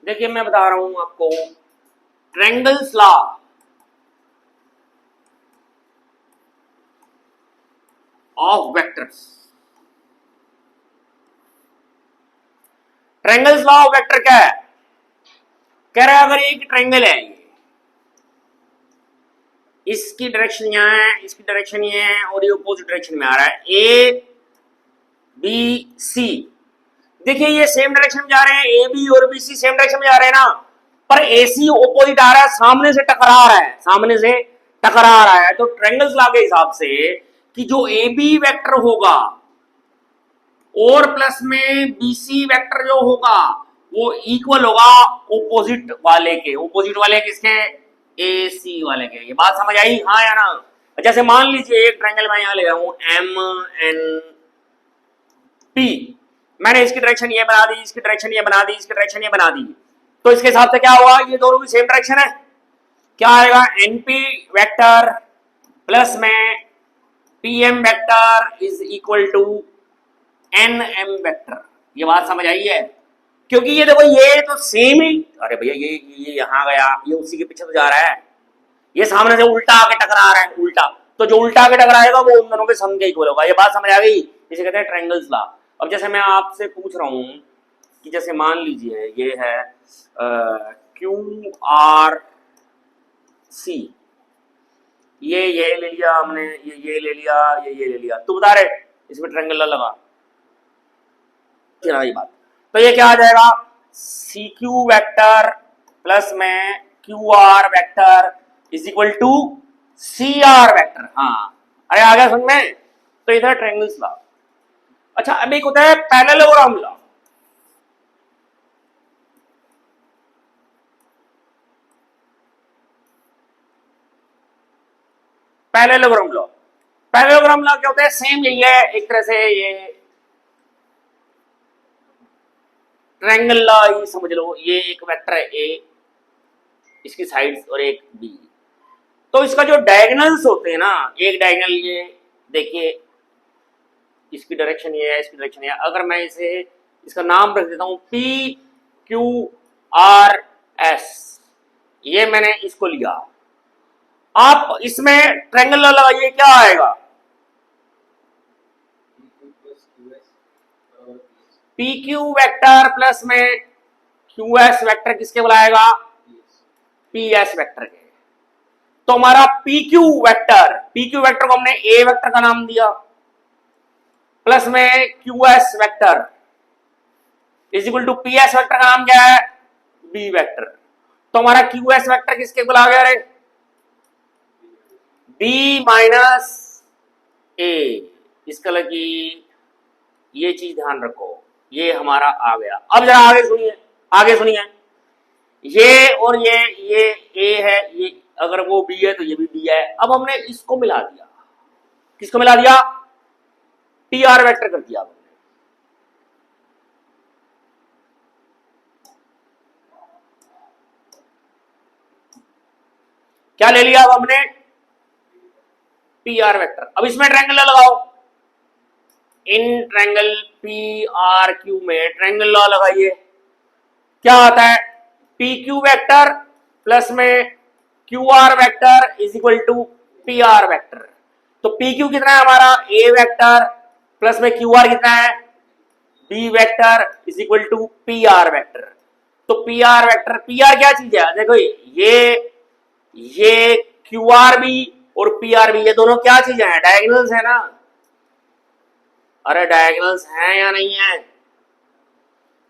देखिए मैं बता रहा हूं आपको triangles law of vectors. Triangles law of vector क्या है? कह रहा है अगर एक ट्रायंगल है, इसकी डायरेक्शन यहां है, इसकी डायरेक्शन ये है और ये अपोजिट डायरेक्शन में आ रहा है, ए बी सी। देखिए ये सेम डायरेक्शन में जा रहे हैं, ए बी और बी सी सेम डायरेक्शन में जा रहे हैं ना, पर ए सी ओपोजिट आ रहा है, सामने से टकरा रहा है, सामने से टकरा रहा है। तो ट्रायंगल्स लॉ के हिसाब से कि जो ए बी वेक्टर होगा और प्लस में बी सी वेक्टर जो होगा वो इक्वल होगा ओपोजिट वाले के। ओपोजिट वाले किसके? ए सी वाले के। ये बात समझ आई? हाँ या ना? जैसे मान लीजिए एक ट्रायंगल मैं यहां ले रहा हूं एम एन पी, मैंने इसकी डायरेक्शन ये बना दी, इसकी डायरेक्शन ये बना दी, इसकी डायरेक्शन ये बना दी, तो इसके हिसाब से क्या हुआ? ये दोनों की सेम डायरेक्शन है। क्या आएगा? एनपी वेक्टर प्लस में PM vector is equal to N M vector. ये बात समझ आई है? क्योंकि ये देखो ये तो सेम ही, अरे भैया ये यहां गया, ये उसी के पीछे तो जा रहा है, ये सामने से उल्टा आके टकरा रहा है, उल्टा, तो जो उल्टा आके टकराएगा वो उन दोनों के सम के इक्वल होगा। ये बात समझ आ गई? इसे कहते हैं ट्रायंगल्स लॉ। अब जैसे मैं आपसे पूछ रहा हूं कि जैसे मान लीजिए ये है क्यू आर सी, ये ले लिया हमने, ये ले लिया, ये ले लिया, तू बता रहे इसमें ट्रायंगल लॉ लगा ये बात, तो ये क्या आ जाएगा? सी क्यू वेक्टर प्लस में Q R vector is equal to C R vector. हाँ अरे आ गया समझ में? तो इधर ट्रायंगल्स लॉ। अच्छा अब एक होता है parallelogram law. Parallelogram law, parallelogram law क्या होता है? सेम यही है एक तरह से, ये ट्रायंगल लॉ ही समझ लो। ये एक वेक्टर है ए, इसकी साइड्स और एक बी, तो इसका जो डायगोनल्स होते हैं ना, एक डायगोनल ये देखिए, इसकी डायरेक्शन ये है, इसकी डायरेक्शन ये है। अगर मैं इसे इसका नाम रख देता हूं पी क्यू आर एस, ये मैंने इसको लिया, आप इसमें ट्रायंगल लॉ लगाइए, क्या आएगा? पी क्यू वेक्टर प्लस में क्यू एस वेक्टर किसके बुलाएगा? पी एस वेक्टर के। तो हमारा पी क्यू वेक्टर को हमने ए वेक्टर का नाम दिया, प्लस में Q S vector is equal to P S vector का नाम क्या है? B vector. तो हमारा क्यू एस वेक्टर किसके बुला गया? अरे बी माइनस ए। इसका लगी ये चीज ध्यान रखो, ये हमारा आ गया। अब जरा आगे सुनिए, आगे सुनिए, ये और ये ए है, ये अगर वो बी है तो ये भी बी है। अब हमने इसको मिला दिया, किसको मिला दिया? पी आर वेक्टर कर दिया। क्या ले लिया अब हमने? P R vector. अब इसमें ट्रायंगल लगाओ, in triangle P R Q में ट्रायंगल लॉ लगाइए। क्या आता है? पी क्यू वेक्टर प्लस में Q R vector is equal to P R vector. तो पी क्यू कितना है हमारा? ए वेक्टर प्लस में क्यू आर कितना है? B vector is equal to P R vector. तो P R vector, P R क्या चीज है? देखो ये क्यू आर बी और पी आर बी, ये दोनों क्या चीजें हैं? डायगोनल्स है ना। अरे डायगोनल्स हैं या नहीं है?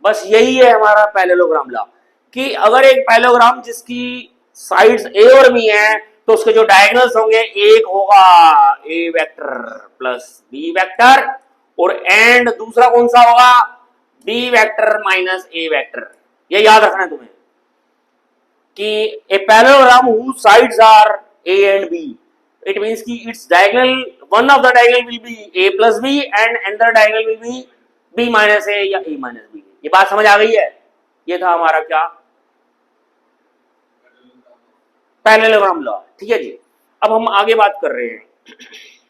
बस यही है हमारा पैरेललोग्राम लॉ, कि अगर एक पैरेललोग्राम जिसकी साइड्स ए और बी हैं तो उसके जो डायगोनल्स होंगे, एक होगा ए वेक्टर प्लस बी वेक्टर, और एंड दूसरा कौन सा होगा? बी वेक्टर माइनस ए वेक्टर। ये याद रखना है तुम्हें कि a parallelogram whose sides are a and b, it means कि its diagonal, one of the diagonal will be a plus b and another diagonal will be b minus a या a minus b। ये बात समझ आ गई है? ये था हमारा क्या? Parallelogram law. ठीक है जी। अब हम आगे बात कर रहे हैं